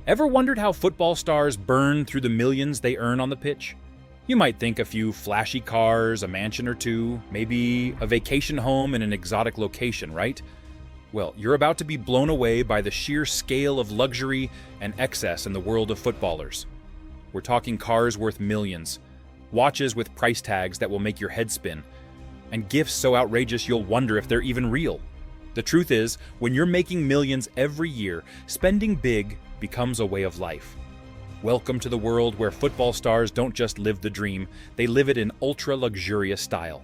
Ever wondered how football stars burn through the millions they earn on the pitch? You might think a few flashy cars, a mansion or two, maybe a vacation home in an exotic location, right? Well, you're about to be blown away by the sheer scale of luxury and excess in the world of footballers. We're talking cars worth millions, watches with price tags that will make your head spin, and gifts so outrageous you'll wonder if they're even real. The truth is, when you're making millions every year, spending big becomes a way of life. Welcome to the world where football stars don't just live the dream, they live it in ultra-luxurious style.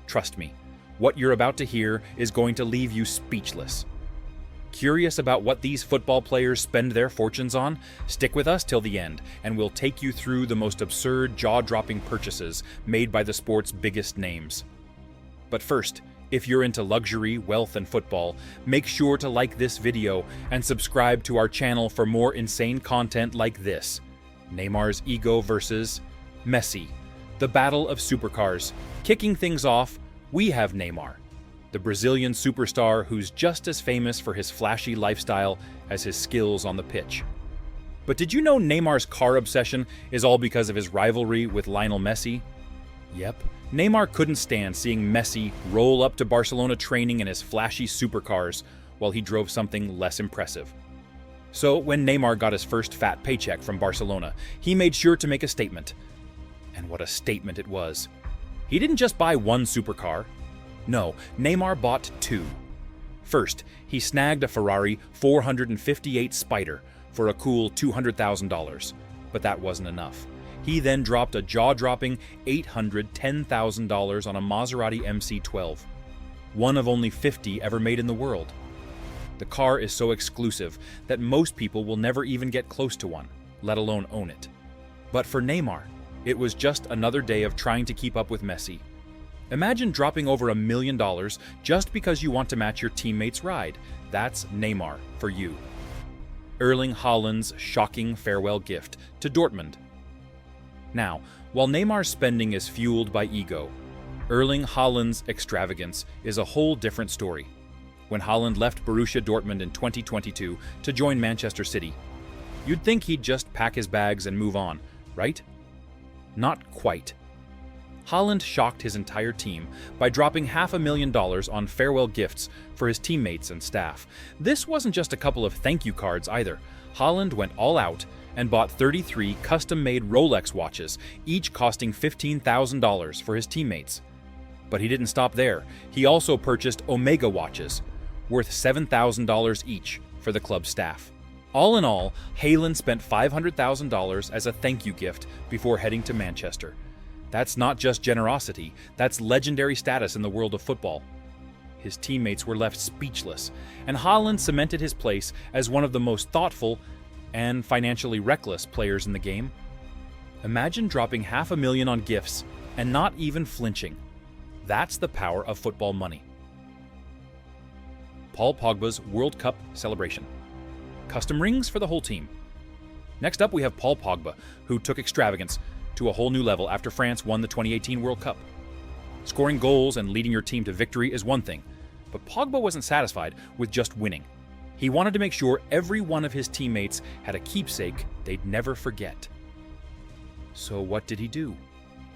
Trust me, what you're about to hear is going to leave you speechless. Curious about what these football players spend their fortunes on? Stick with us till the end, and we'll take you through the most absurd, jaw-dropping purchases made by the sport's biggest names. But first, if you're into luxury, wealth, and football, make sure to like this video and subscribe to our channel for more insane content like this. Neymar's ego versus Messi. The battle of supercars. Kicking things off, we have Neymar, the Brazilian superstar who's just as famous for his flashy lifestyle as his skills on the pitch. But did you know Neymar's car obsession is all because of his rivalry with Lionel Messi? Yep. Neymar couldn't stand seeing Messi roll up to Barcelona training in his flashy supercars while he drove something less impressive. So when Neymar got his first fat paycheck from Barcelona, he made sure to make a statement. And what a statement it was. He didn't just buy one supercar. No, Neymar bought two. First, he snagged a Ferrari 458 Spider for a cool $200,000, but that wasn't enough. He then dropped a jaw-dropping $810,000 on a Maserati MC12, one of only 50 ever made in the world. The car is so exclusive that most people will never even get close to one, let alone own it. But for Neymar, it was just another day of trying to keep up with Messi. Imagine dropping over $1 million just because you want to match your teammate's ride. That's Neymar for you. Erling Haaland's shocking farewell gift to Dortmund. Now, while Neymar's spending is fueled by ego, Erling Haaland's extravagance is a whole different story. When Haaland left Borussia Dortmund in 2022 to join Manchester City, you'd think he'd just pack his bags and move on, right? Not quite. Haaland shocked his entire team by dropping $500,000 on farewell gifts for his teammates and staff. This wasn't just a couple of thank you cards either. Haaland went all out and bought 33 custom-made Rolex watches, each costing $15,000 for his teammates. But he didn't stop there. He also purchased Omega watches, worth $7,000 each for the club staff. All in all, Haaland spent $500,000 as a thank you gift before heading to Manchester. That's not just generosity, that's legendary status in the world of football. His teammates were left speechless, and Haaland cemented his place as one of the most thoughtful and financially reckless players in the game. Imagine dropping $500,000 on gifts and not even flinching. That's the power of football money. Paul Pogba's World Cup celebration. Custom rings for the whole team. Next up, we have Paul Pogba, who took extravagance to a whole new level after France won the 2018 World Cup. Scoring goals and leading your team to victory is one thing, but Pogba wasn't satisfied with just winning. He wanted to make sure every one of his teammates had a keepsake they'd never forget. So what did he do?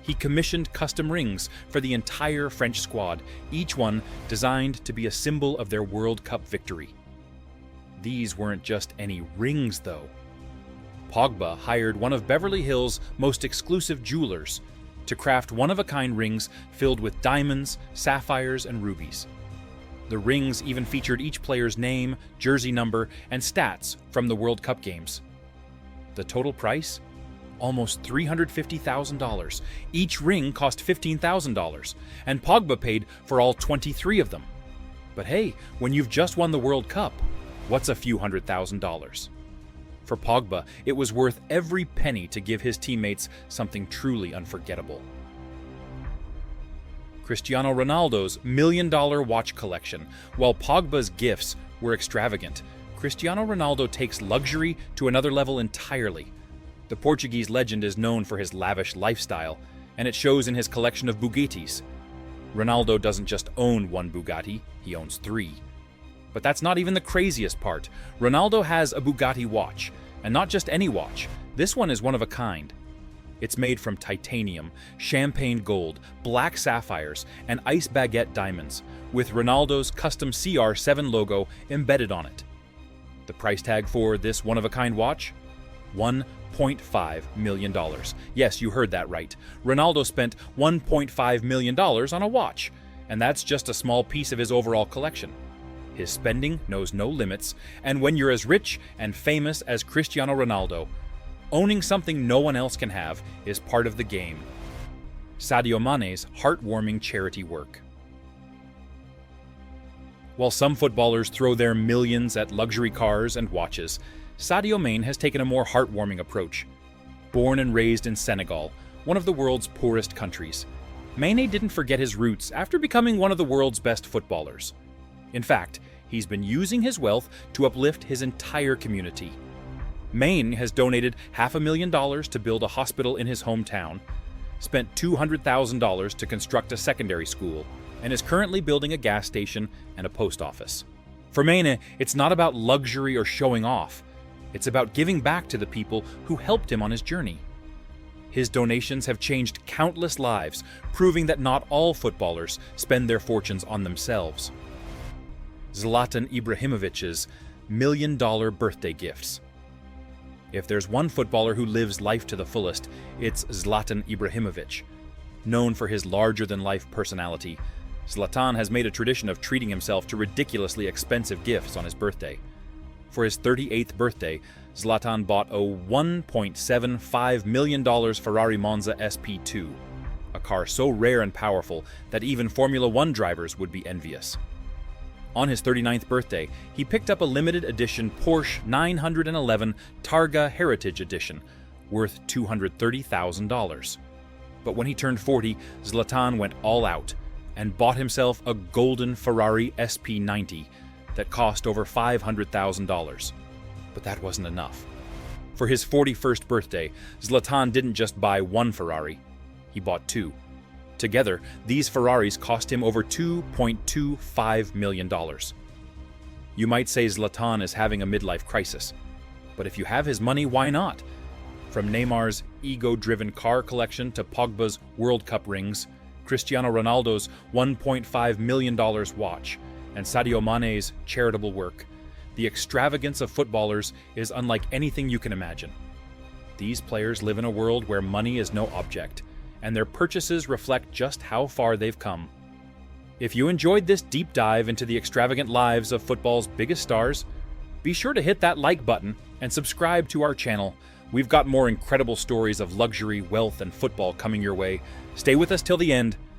He commissioned custom rings for the entire French squad, each one designed to be a symbol of their World Cup victory. These weren't just any rings, though. Pogba hired one of Beverly Hills' most exclusive jewelers to craft one-of-a-kind rings filled with diamonds, sapphires, and rubies. The rings even featured each player's name, jersey number, and stats from the World Cup games. The total price? Almost $350,000. Each ring cost $15,000, and Pogba paid for all 23 of them. But hey, when you've just won the World Cup, what's a few $100,000? For Pogba, it was worth every penny to give his teammates something truly unforgettable. Cristiano Ronaldo's $1 million watch collection. While Pogba's gifts were extravagant, Cristiano Ronaldo takes luxury to another level entirely. The Portuguese legend is known for his lavish lifestyle, and it shows in his collection of Bugattis. Ronaldo doesn't just own one Bugatti, he owns 3. But that's not even the craziest part. Ronaldo has a Bugatti watch, And not just any watch, this one is one of a kind. It's made from titanium, champagne gold, black sapphires, and ice baguette diamonds, with Ronaldo's custom CR7 logo embedded on it. The price tag for this one-of-a-kind watch? $1.5 million. Yes, you heard that right. Ronaldo spent $1.5 million on a watch, and that's just a small piece of his overall collection. His spending knows no limits, and when you're as rich and famous as Cristiano Ronaldo, owning something no one else can have is part of the game. Sadio Mané's heartwarming charity work. While some footballers throw their millions at luxury cars and watches, Sadio Mané has taken a more heartwarming approach. Born and raised in Senegal, one of the world's poorest countries, Mané didn't forget his roots after becoming one of the world's best footballers. In fact, he's been using his wealth to uplift his entire community. Mané has donated $500,000 to build a hospital in his hometown, spent $200,000 to construct a secondary school, and is currently building a gas station and a post office. For Mané, it's not about luxury or showing off. It's about giving back to the people who helped him on his journey. His donations have changed countless lives, proving that not all footballers spend their fortunes on themselves. Zlatan Ibrahimovic's $1 million birthday gifts. If there's one footballer who lives life to the fullest, it's Zlatan Ibrahimovic. Known for his larger-than-life personality, Zlatan has made a tradition of treating himself to ridiculously expensive gifts on his birthday. For his 38th birthday, Zlatan bought a $1.75 million Ferrari Monza SP2, a car so rare and powerful that even Formula One drivers would be envious. On his 39th birthday, he picked up a limited edition Porsche 911 Targa Heritage Edition, worth $230,000. But when he turned 40, Zlatan went all out and bought himself a golden Ferrari SP90 that cost over $500,000. But that wasn't enough. For his 41st birthday, Zlatan didn't just buy one Ferrari, he bought two. Together, these Ferraris cost him over $2.25 million. You might say Zlatan is having a midlife crisis, but if you have his money, why not? From Neymar's ego-driven car collection to Pogba's World Cup rings, Cristiano Ronaldo's $1.5 million watch, and Sadio Mané's charitable work, the extravagance of footballers is unlike anything you can imagine. These players live in a world where money is no object, and their purchases reflect just how far they've come. If you enjoyed this deep dive into the extravagant lives of football's biggest stars, be sure to hit that like button and subscribe to our channel. We've got more incredible stories of luxury, wealth, and football coming your way. Stay with us till the end.